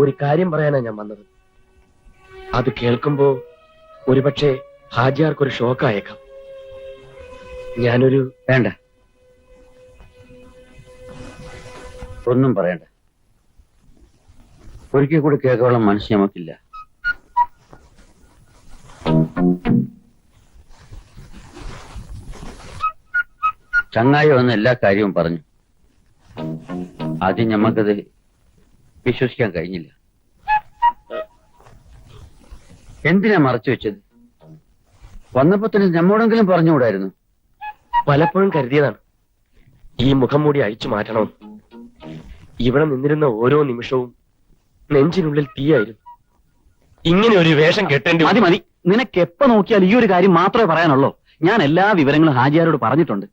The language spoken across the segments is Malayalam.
ഒരു കാര്യം പറയാനാ ഞാൻ വന്നത്. അത് കേൾക്കുമ്പോ ഒരുപക്ഷെ ഹാജിയാർക്കൊരു ഷോക്കായേക്കാം. ഞാനൊരു വേണ്ട, ഒന്നും പറയണ്ട. ഒരിക്കൽ കൂടി കേൾക്കാനുള്ള മനസ്സ് നമുക്കില്ല. ചങ്ങായി വന്ന് എല്ലാ കാര്യവും പറഞ്ഞു. ആദ്യം ഞമ്മക്കത് വിശ്വസിക്കാൻ കഴിഞ്ഞില്ല. എന്തിനാ മറച്ചു വെച്ചത്? വന്നപ്പോ തന്നെ നമ്മോടെങ്കിലും പറഞ്ഞുകൂടായിരുന്നു. പലപ്പോഴും കരുതിയതാണ് ഈ മുഖം മൂടി അഴിച്ചു മാറ്റണം. ഇവിടെ നിന്നിരുന്ന ഓരോ നിമിഷവും നെഞ്ചിനുള്ളിൽ തീയായിരുന്നു. ഇങ്ങനെ ഒരു വേഷം കെട്ടേണ്ടി. മതി മതി, നിനക്ക് എപ്പോ നോക്കിയാൽ ഈ ഒരു കാര്യം മാത്രമേ പറയാനുള്ളൂ. ഞാൻ എല്ലാ വിവരങ്ങളും ഹാജിയാരോട് പറഞ്ഞിട്ടുണ്ട്.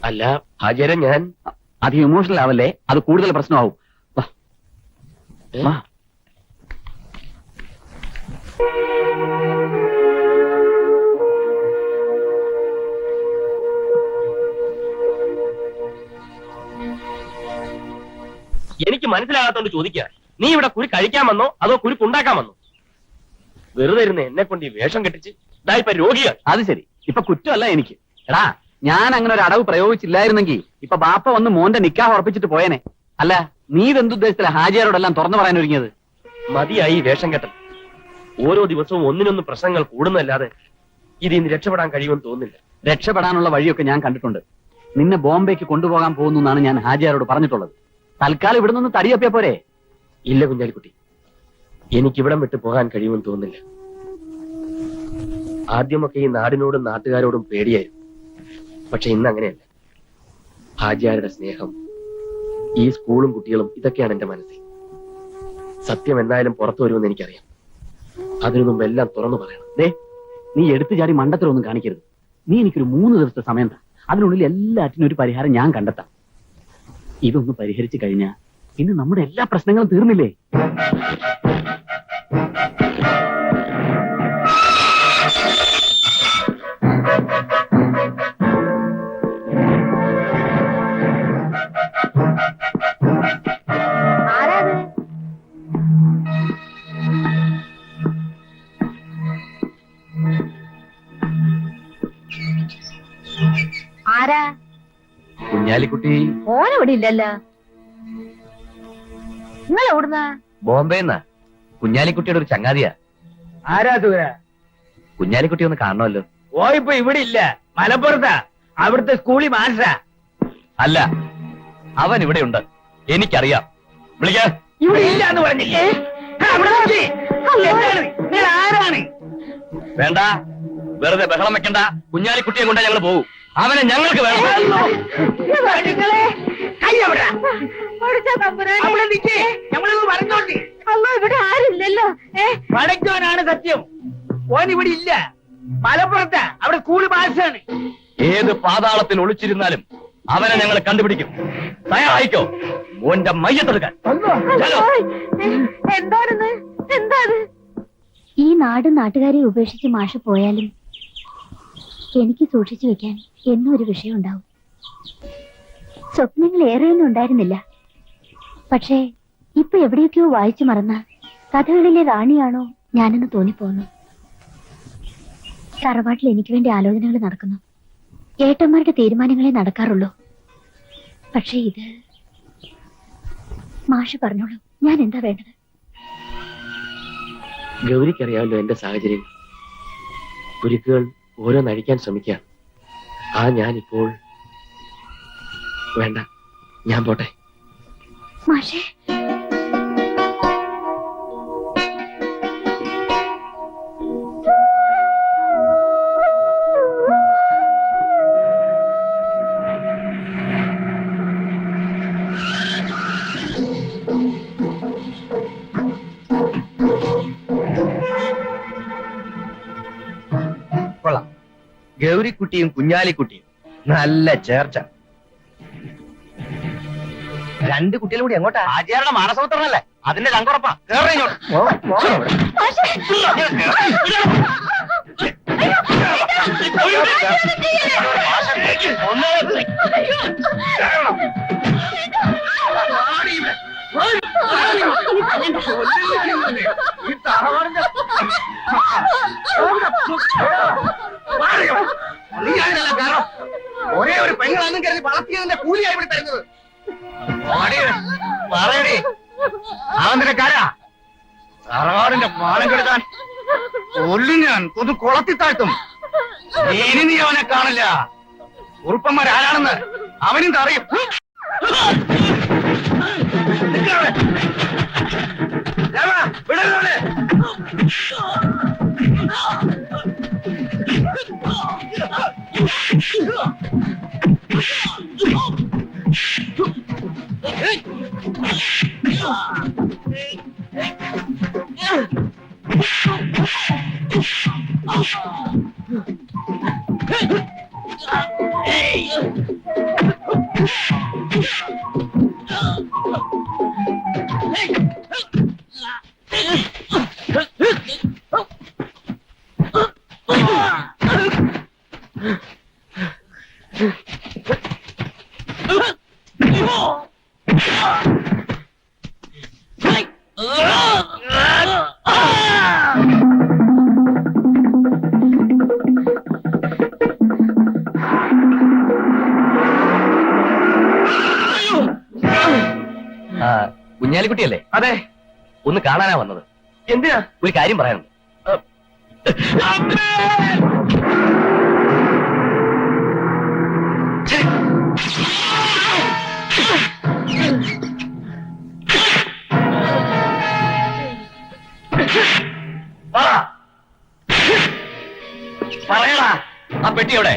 അല്ല ഹാജിയാരെ, ഞാൻ അധികം ഇമോഷണൽ ആവല്ലേ, അത് കൂടുതൽ പ്രശ്നമാവും. എനിക്ക് മനസ്സിലാകാത്തോണ്ട് ചോദിക്കുക, നീ ഇവിടെ കുരി കഴിക്കാൻ വന്നോ അതോ കുരി ഉണ്ടാക്കാൻ വന്നോ? വെറുതെ ഇരുന്ന് എന്നെ കൊണ്ട് ഈ വേഷം കെട്ടിച്ച് ഇതായിപ്പോ രോഗിയാണ്. അത് ശരി, ഇപ്പൊ കുറ്റമല്ല എനിക്ക്. എടാ, ഞാൻ അങ്ങനെ ഒരു അടവ് പ്രയോഗിച്ചില്ലായിരുന്നെങ്കിൽ ഇപ്പൊ ബാപ്പ വന്ന് മോന്റെ നിക്കാഹ് ഉറപ്പിച്ചിട്ട് പോയനെ. അല്ല, നീ ഇതെന്തുദ്ദേശത്തില ഹാജിയാരോടെല്ലാം തുറന്നു പറയാൻ ഒരുങ്ങിയത്? മതിയായി വേഷം കെട്ടൽ. ഓരോ ദിവസവും ഒന്നിനൊന്ന് പ്രശ്നങ്ങൾ കൂടുന്നല്ലാതെ ഇതിന്ന് രക്ഷപ്പെടാൻ കഴിയുമെന്ന് തോന്നുന്നില്ല. രക്ഷപ്പെടാനുള്ള വഴിയൊക്കെ ഞാൻ കണ്ടിട്ടുണ്ട്. നിന്നെ ബോംബെക്ക് കൊണ്ടുപോകാൻ പോകുന്നു എന്നാണ് ഞാൻ ഹാജിയാരോട് പറഞ്ഞിട്ടുള്ളത്. തൽക്കാലം ഇവിടെ നിന്ന് തടിയപ്പിയ പോരെ? ഇല്ല കുഞ്ഞാലിക്കുട്ടി, എനിക്കിവിടം വിട്ടു പോകാൻ കഴിയുമെന്ന് തോന്നുന്നില്ല. ആദ്യമൊക്കെ ഈ നാടിനോടും നാട്ടുകാരോടും പേടിയായിരുന്നു. പക്ഷെ ഇന്ന് അങ്ങനെയല്ല. ഹാജിയാരുടെ സ്നേഹം, ഈ സ്കൂളും കുട്ടികളും, ഇതൊക്കെയാണ് എന്റെ മനസ്സിൽ. സത്യം എന്തായാലും പുറത്തു വരുമെന്ന് എനിക്കറിയാം. അതിനു മുമ്പ് എല്ലാം തുറന്നു പറയണം. നീ എടുത്തു ചാടി മണ്ടത്തരൊന്നും കാണിക്കരുത്. നീ എനിക്കൊരു 3 ദിവസത്തെ സമയം താ. അതിനുള്ളിൽ എല്ലാറ്റിനും ഒരു പരിഹാരം ഞാൻ കണ്ടെത്താം. ഇതൊന്ന് പരിഹരിച്ചു കഴിഞ്ഞാൽ ഇന്ന് നമ്മുടെ എല്ലാ പ്രശ്നങ്ങളും തീർന്നില്ലേ? ആരാ? കുഞ്ഞാലിക്കുട്ടി. ഓനിവിടെ ഇല്ലല്ലോ. നിങ്ങൾ എവിടുന്ന? ബോംബെന്നാ. കുഞ്ഞാലിക്കുട്ടിയുടെ ഒരു ചങ്ങാതിയാ. ആരാ ദൂര? കുഞ്ഞാലിക്കുട്ടി ഒന്ന് കാണണമല്ലോ. ഓ ഇപ്പൊ ഇവിടെ ഇല്ല, മലപ്പുറത്താ. അവിടുത്തെ സ്കൂളിൽ മാഷാ. അല്ല, അവൻ ഇവിടെ ഉണ്ട്, എനിക്കറിയാം. വിളിക്കാ. ഇവിടെ ഇല്ല എന്ന് പറഞ്ഞില്ലേ? അവിടെ നോക്കി. എന്താണ്? നീ ആരാണ്? വേണ്ട, വെറുതെ ബഹളം വെക്കണ്ട. കുഞ്ഞാലിക്കുട്ടിയെ കൊണ്ടാ ഞങ്ങൾ പോകും. അവനെ ഞങ്ങൾക്ക് വേണം. ഇവിടെ ആരില്ലല്ലോ. പടയ്ക്കോനാണ് സത്യം. ഓൻ ഇവിടെ ഇല്ല, മലപ്പുറത്താ. അവിടെ സ്കൂള് മാഷാണ്. ഏത് പാതാളത്തിൽ ഒളിച്ചിരുന്നാലും അവനെ ഞങ്ങൾ കണ്ടുപിടിക്കും. തയ്യാറായിക്കോ മോന്റെ മയ്യത്തെടുക്കാൻ. എന്താണെന്ന്? എന്താണ്? ഈ നാട് നാട്ടുകാരെ ഉപേക്ഷിച്ച് മാഷ് പോയാലും എനിക്ക് സൂക്ഷിച്ചു വെക്കാൻ എന്നും ഒരു വിഷയം ഉണ്ടാവും. സ്വപ്നങ്ങൾ ഏറെയൊന്നും ഉണ്ടായിരുന്നില്ല. പക്ഷേ ഇപ്പൊ എവിടെയൊക്കെയോ വായിച്ചു മറന്ന കഥകളിലെ റാണിയാണോ ഞാനെന്ന് തോന്നിപ്പോന്നു. തറവാട്ടിൽ എനിക്ക് വേണ്ടി ആലോചനകൾ നടക്കുന്നു. ഏട്ടന്മാരുടെ തീരുമാനങ്ങളെ നടക്കാറുള്ളൂ. പക്ഷേ ഇത് മാഷ് പറഞ്ഞോളൂ, ഞാൻ എന്താ വേണ്ടത്? ഗൗരിക്കറിയാമല്ലോ എന്റെ സാഹചര്യം. കുരുക്കുകൾ ഓരോന്നഴിക്കാൻ ശ്രമിക്കാം. ഞാനിപ്പോൾ വേണ്ട, ഞാൻ പോട്ടെ. മാഷേ, ഗൗരിക്കുട്ടിയും കുഞ്ഞാലിക്കുട്ടിയും നല്ല ചേർച്ച. 2 കുട്ടികളും കൂടി എങ്ങോട്ടാ? ആചാരുടെ മാനസപുത്രനല്ലേ, അതിന്റെ ചങ്കുറപ്പാ. ഈ തറവാടിന്റെ നീയാണല്ല കാരണം ഒരേ ഒരു പെങ്ങളാന്നും കരുതി വളർത്തിയതിന്റെ കൂലിയായി ഇവിടെ തരുന്നത്. പറയണേ അവന്തിരക്കാരാ തറവാടിന്റെ മാനം കെടുത്താൻ കൊല്ലും ഞാൻ കൊതു കുളത്തി താഴ്ത്തും. ഇനി നീ അവനെ കാണില്ല. ഉറുപ്പന്മാരാരാണെന്ന് അവനും അറിയും. വിടല്ലേ കുഞ്ഞാലിക്കുട്ടിയല്ലേ? അതെ. ഒന്ന് കാണാനാ വന്നത്. എന്തിനാ? ഒരു കാര്യം പറയാനുണ്ട്. പറയടാ, ആ പെട്ടി എവിടെ?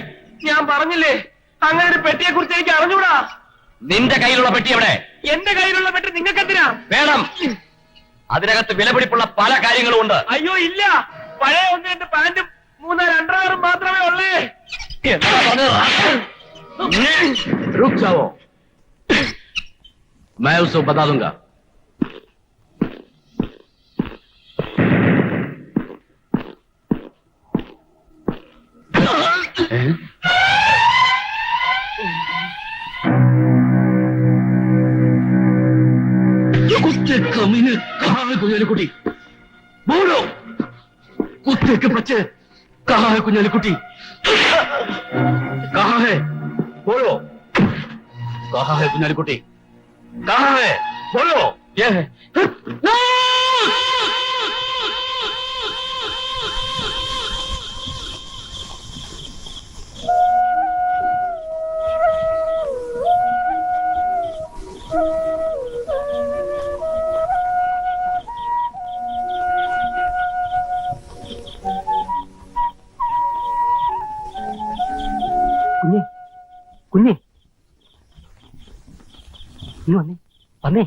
ഞാൻ പറഞ്ഞില്ലേ, അങ്ങനെ ഒരു പെട്ടിയെ കുറിച്ച് എനിക്ക് അറിഞ്ഞൂടാ. നിന്റെ കയ്യിലുള്ള പെട്ടി എവിടെ? എന്റെ കയ്യിലുള്ള പെട്ടി നിങ്ങൾക്ക് എന്തിനാ വേണം? അതിനകത്ത് വിലപിടിപ്പുള്ള പല കാര്യങ്ങളും ഉണ്ട്. അയ്യോ ഇല്ല, പഴയ ഒന്ന് എന്റെ പാന്റും 3-4 അണ്ടർവെയറും മാത്രമേ ഉള്ളേ. रुक जाओ, मैं उसको बता दूंगा. कुत्ते कमीने कहाँ है कुഞ്ഞാലിക്കുട്ടി? बोलो, कुत्ते के बच्चे कहाँ है कुഞ്ഞാലിക്കുട്ടി? कहाँ है? बोलो, कहाँ है कुഞ്ഞാലിക്കുട്ടി? कहाँ है? बोलो. ये है. കുഞ്ഞേ, കുഞ്ഞേ, നീ വന്നേ, വന്നേ.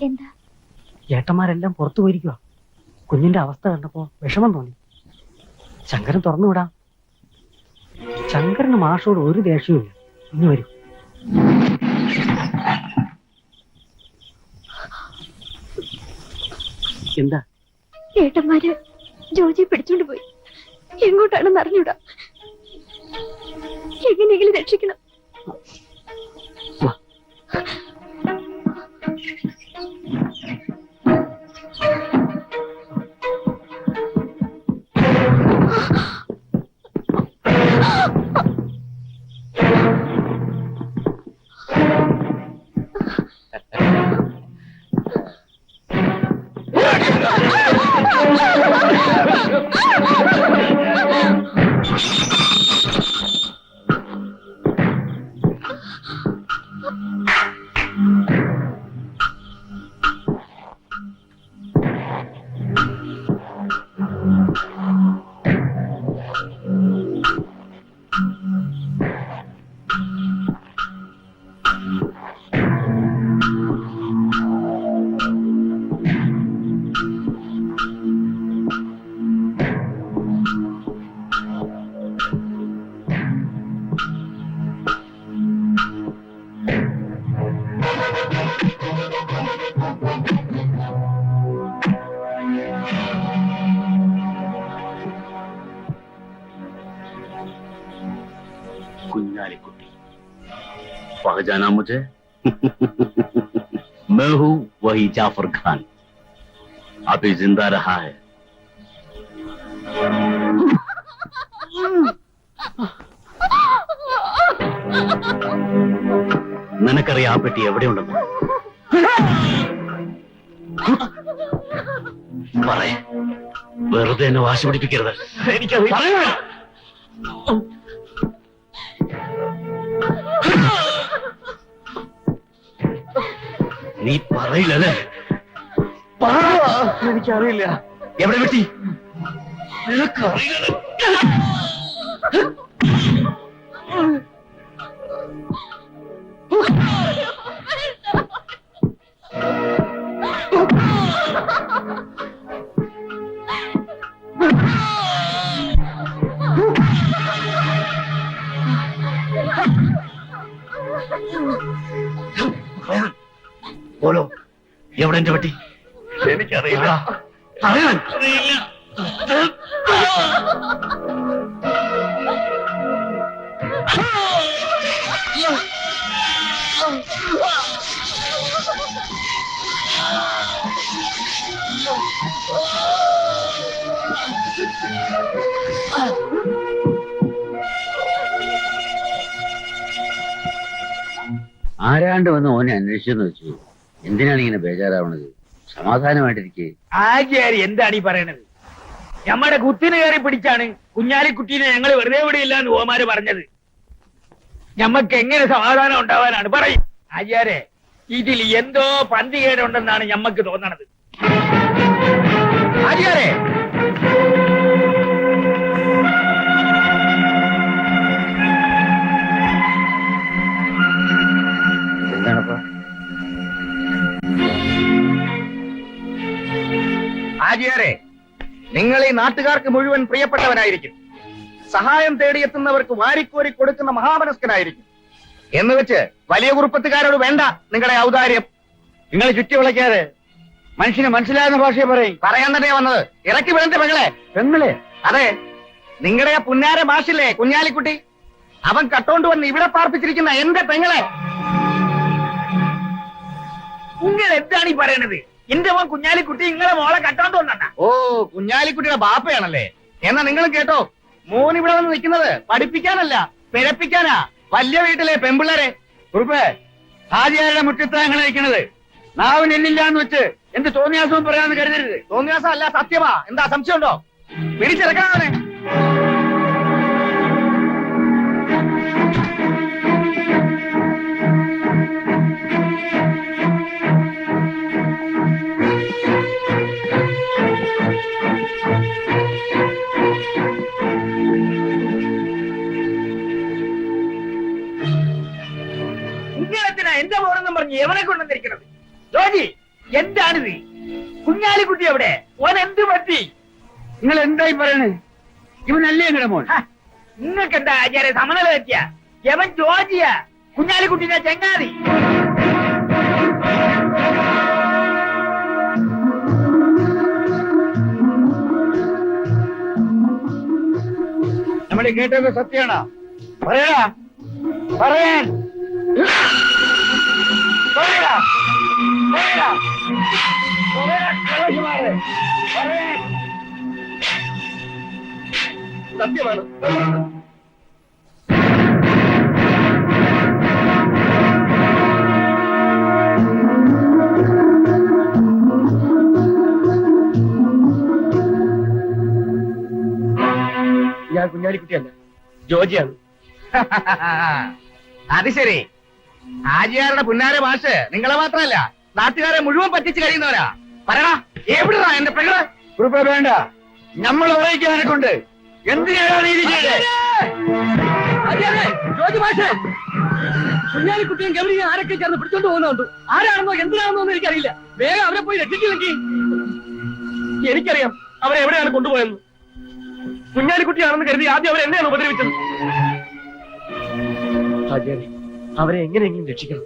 എന്താ? ഏട്ടന്മാരെല്ലാം പുറത്തു പോയിരിക്കുക. കുഞ്ഞിന്റെ അവസ്ഥ കണ്ടപ്പോ വിഷമം തോന്നി. ശങ്കരൻ തുറന്നു വിടാം. ശങ്കരന് മാഷോട് ഒരു ദേഷ്യവും ഇല്ല. ഇനി വരൂ. എന്താ? ഏട്ടന്മാര് ജോജി പിടിച്ചോണ്ട് പോയി. എങ്ങോട്ടാണെന്ന് അറിഞ്ഞൂടാ. എങ്ങനെയെങ്കിലും രക്ഷിക്കണം. कुഞ്ഞാലിക്കുട്ടി, पहचाना मुझे? मैं हूँ वही जाफर खान, अभी जिंदा रहा है. നിനക്കറിയാം ആ പെട്ടി എവിടെയുണ്ടെന്ന്? പറയേ, വെറുതെ എന്നെ വാശി പിടിപ്പിക്കരുത്. എനിക്കറിയാം. നീ പറയില്ലല്ലേ? എനിക്കറിയില്ല. എവിടെ പെട്ടി? നിനക്കറിയില്ല. പോലോ, എവിടെ എന്റെ പെട്ടി? എനിക്കറിയില്ല. അറിയാൻ അറിയില്ല. ആരാണ്ട് വന്ന് ഓനെ അന്വേഷിച്ചെന്ന് വെച്ചു. എന്തിനാണ് ഇങ്ങനെ ബേജാറാവണത്? സമാധാനമായിട്ടിരിക്കേ. ആചാര്യ എന്താണ് ഈ പറയണത്? ഞമ്മടെ കുത്തിന് കയറി പിടിച്ചാണ് കുഞ്ഞാലിക്കുട്ടീനെ ഞങ്ങൾ വെറുതെ വിടില്ല എന്ന് ഓമാര് പറഞ്ഞത്. ഞമ്മക്ക് എങ്ങനെ സമാധാനം ഉണ്ടാവാനാണ്? പറയും ആചാര്യ. ഇതിൽ എന്തോ പന്തികേടുണ്ടെന്നാണ് ഞമ്മക്ക് തോന്നണത്. ആചാര്യ, എന്താണപ്പാ? ആചാര്യ, നിങ്ങൾ ഈ നാട്ടുകാർക്ക് മുഴുവൻ പ്രിയപ്പെട്ടവനായിരിക്കും. സഹായം തേടിയെത്തുന്നവർക്ക് വാരിക്കോരി കൊടുക്കുന്ന മഹാമനസ്കനായിരിക്കും. എന്ന് വെച്ച് വലിയ കുറുപ്പത്തുകാരോട് വേണ്ട നിങ്ങളുടെ ഔദാര്യം. നിങ്ങൾ ചുറ്റി വിളയ്ക്കാതെ മനുഷ്യന് മനസ്സിലാകുന്ന ഭാഷയെ പറയും. പറയാൻ തന്നെയാ വന്നത്. ഇറക്കി വിടന്റെ പെങ്ങളെ. പെങ്ങളെ? അതെ, നിങ്ങളുടെ ആ പുന്നാര മാഷില്ലേ കുഞ്ഞാലിക്കുട്ടി, അവൻ കട്ടോണ്ട് വന്ന് ഇവിടെ പാർപ്പിച്ചിരിക്കുന്ന എന്റെ പെങ്ങളെ. നിങ്ങൾ എന്താണ് ഈ പറയണത്? എന്റെ മോൻ കുഞ്ഞാലിക്കുട്ടി നിങ്ങളെ മോളെ കട്ടോണ്ട് വന്നണ്ട. ഓ, കുഞ്ഞാലിക്കുട്ടിയുടെ ബാപ്പയാണല്ലേ? എന്നാ നിങ്ങൾ കേട്ടോ, മോൻ ഇവിടെ വന്ന് നിൽക്കുന്നത് പഠിപ്പിക്കാനല്ല, പിഴപ്പിക്കാനാ. വലിയ വീട്ടിലെ പെമ്പിള്ളേരെ. കുറുപ്പേ, ഹാജിയാരുടെ മുറ്റത്താ ഞങ്ങൾ ഇരിക്കണത്. നാവ് നെല്ലില്ലാന്ന് വെച്ച് എന്ത് തോന്നിയാസവും പറയാമെന്ന് കരുതരുത്. തോന്നിയാസം അല്ല, സത്യമാ. എന്താ സംശയമുണ്ടോ? പിടിച്ചെടുക്കാനെ. ഇങ്ങനത്തിനാ എന്റെ മോനെന്നും പറഞ്ഞ് എവനെ കൊണ്ടുവന്നിരിക്കണത്? ജോജി, എന്താണിത്? കുഞ്ഞാലിക്കുട്ടി എവിടെ? ഓൻ എന്ത് പറ്റി? നിങ്ങൾ എന്തായി പറയണേ? ഇവനല്ലേ ഞങ്ങളുടെ മോൻ? നിങ്ങൾക്ക് എന്താ ആചാര്യ സമനില പറ്റിയ? യവൻ ജോജിയാ, കുഞ്ഞാലിക്കുട്ടിന്റെ ചെങ്ങാതി. നമ്മൾ കേട്ടത് സത്യമാണോ? പറയടാ, പറയാൻ. പറയടാ, പറയടാ, പറയടാ, കളശിമാരെ, പറയാൻ. സത്യമാണ്. ഞാൻ കുഞ്ഞാലിക്കുട്ടിയല്ല, ജോജിയാണ്. അത് ശരി. ആജിയാരുടെ പുന്നാര മാഷ് നിങ്ങളെ മാത്രമല്ല നാട്ടുകാരെ മുഴുവൻ പറ്റിച്ച് കഴിയുന്നവരാ. പറയടാ, എവിടാ എന്റെ പെങ്ങള്? കുറുപ്പേ വേണ്ട, നമ്മൾ ഉറയിക്കാനെ കൊണ്ട് എന്തിനാണ് നീതി ചെയ്തത്? ജോജി മാഷ്, കുഞ്ഞാലിക്കുട്ടിയും ഗൗരിയും ആരൊക്കെ ചേർന്ന് പിടിച്ചോണ്ട് പോകുന്നുണ്ട്. ആരാണെന്നോ എന്തിനാണെന്നോ എനിക്കറിയില്ല. വേഗം അവരെ പോയി രക്ഷിച്ചില്ലെങ്കിൽ. എനിക്കറിയാം അവരെ എവിടെയാണ് കൊണ്ടുപോയെന്ന്. കുഞ്ഞാലിക്കുട്ടിയാണെന്ന് കരുതി ആദ്യം അവരെന്നെയാണ് ഉപദ്രവിച്ചത്. അവരെ എങ്ങനെയെങ്കിലും രക്ഷിക്കണം.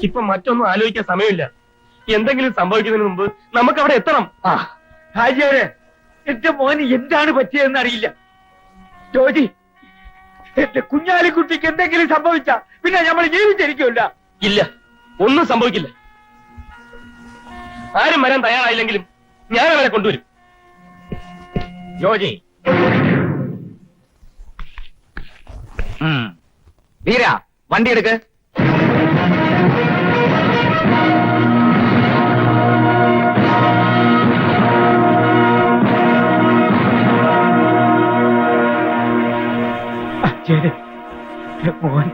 ഇപ്പൊ മറ്റൊന്നും ആലോചിക്കാൻ സമയമില്ല. എന്തെങ്കിലും സംഭവിക്കുന്നതിന് മുമ്പ് നമുക്ക് അവിടെ എത്തണം. ഹാജിയാരെ, എന്റെ മോന് എന്താണ് പറ്റിയതെന്ന് അറിയില്ല. ജോജി, എന്റെ കുഞ്ഞാലിക്കുട്ടിക്ക് എന്തെങ്കിലും സംഭവിച്ച പിന്നെ നമ്മൾ ജീവിച്ചിരിക്കില്ല. ഇല്ല, ഒന്നും സംഭവിക്കില്ല. ആരും വരാൻ തയ്യാറായില്ലെങ്കിലും ഞാൻ അവരെ കൊണ്ടുവരും. ജോജി, വീര, വണ്ടി എടുക്ക്. മോൻ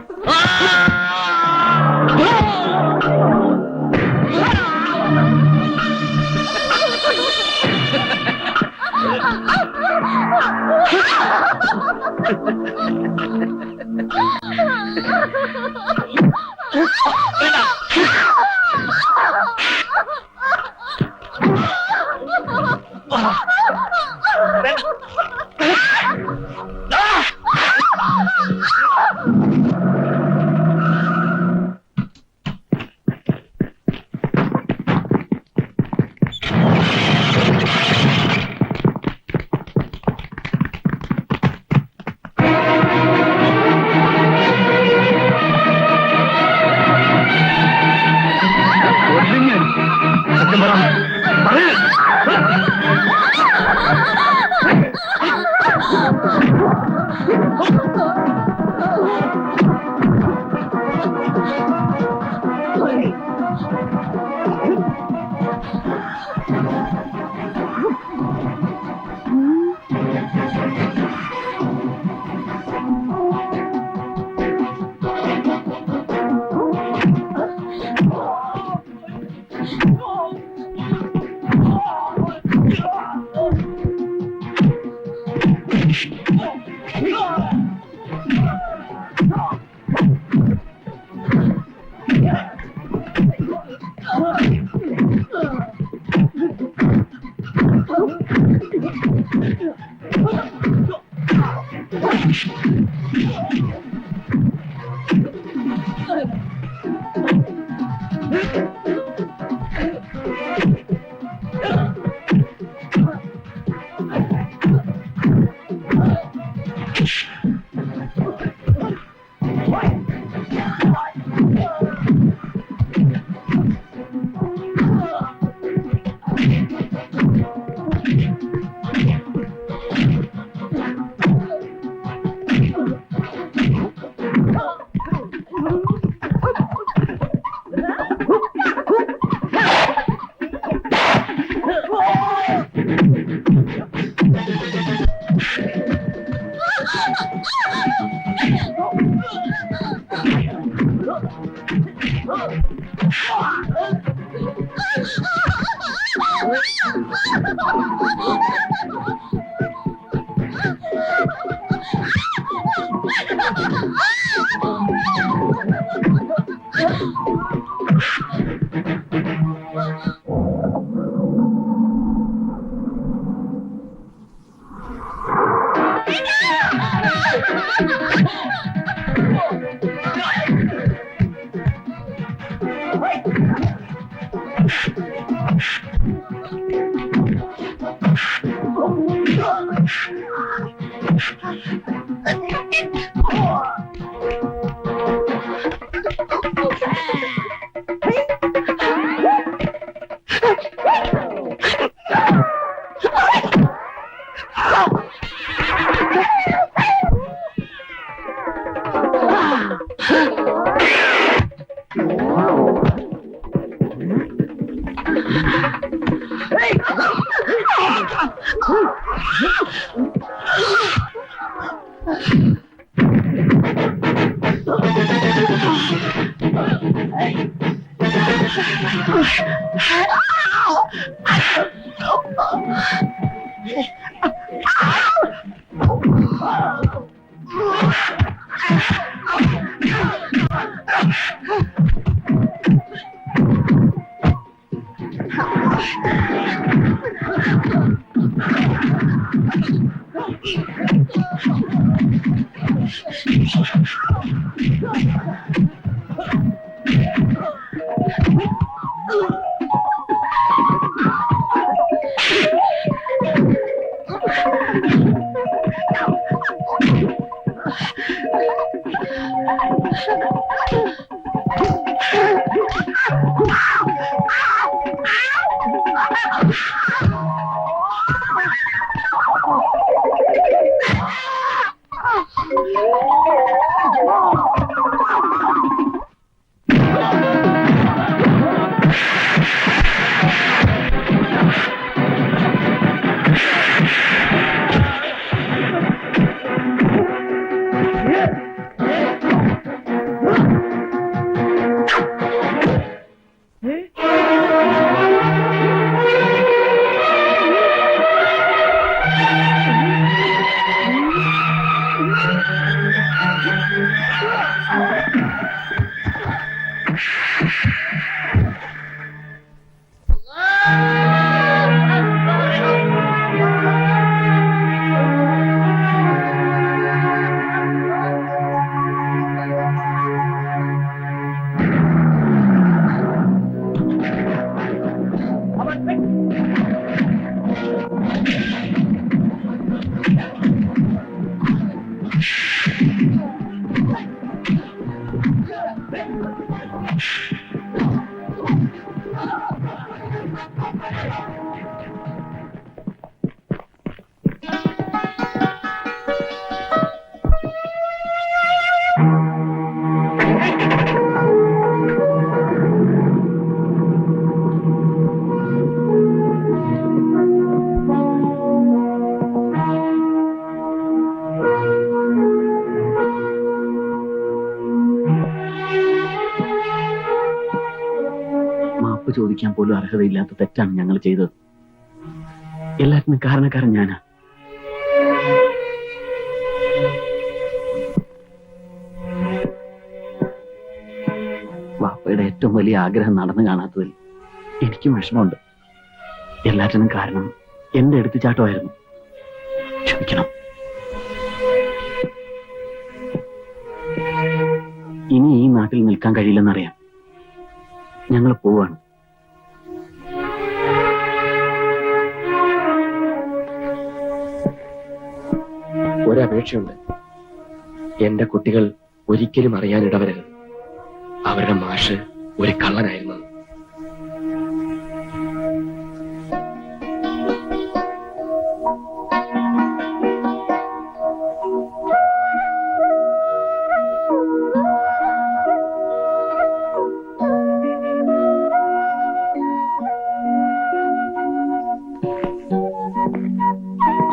മാപ്പ് ചോദിക്കാൻ പോലും അർഹതയില്ലാത്ത തെറ്റാണ് ഞങ്ങൾ ചെയ്തത്. എല്ലാത്തിനും കാരണക്കാരൻ ഞാനാ. വാപ്പയുടെ ഏറ്റവും വലിയ ആഗ്രഹം നടന്നു കാണാത്തതിൽ എനിക്കും വിഷമമുണ്ട്. എല്ലാറ്റിനും കാരണം എന്റെ എടുത്തുചാട്ടമായിരുന്നു. ക്ഷമിക്കണം. ഇനി ഈ നാട്ടിൽ നിൽക്കാൻ കഴിയില്ലെന്നറിയാം. ഞങ്ങൾ പോവാണ്. ഒരപേക്ഷയുണ്ട്. എന്റെ കുട്ടികൾ ഒരിക്കലും അറിയാൻ ഇടവരരുത് അവരുടെ മാഷ് ഒരു കള്ളനായിരുന്നു.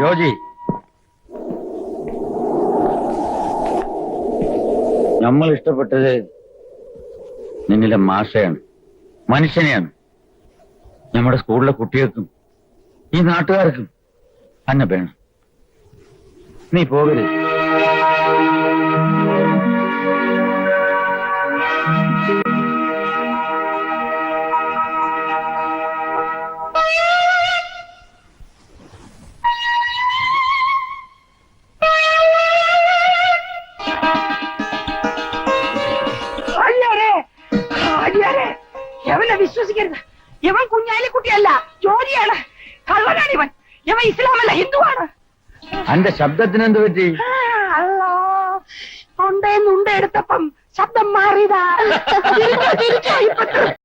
ജോജി, നമ്മൾ ഇഷ്ടപ്പെട്ടത് നിന്നിലെ മാഷയാണ്, മനുഷ്യനെയാണ്. നമ്മുടെ സ്കൂളിലെ കുട്ടികൾക്കും ഈ നാട്ടുകാർക്കും അന്നെ വേണം. നീ പോകരുത്. യവനെ വിശ്വസിക്കരുത്. യവൻ കുഞ്ഞാലിക്കുട്ടിയല്ല, ജോലിയാണ്. കള്ളനാണ് ഇവൻ. യവൻ ഇസ്ലാമല്ല, ഹിന്ദുവാണ്. അന്റെ ശബ്ദത്തിന് എന്ത് പറ്റി? അല്ലോ, തൊണ്ടേന്നുണ്ട എടുത്തപ്പം ശബ്ദം മാറിയതാ. തിരിച്ചായി പെട്ടെന്ന്.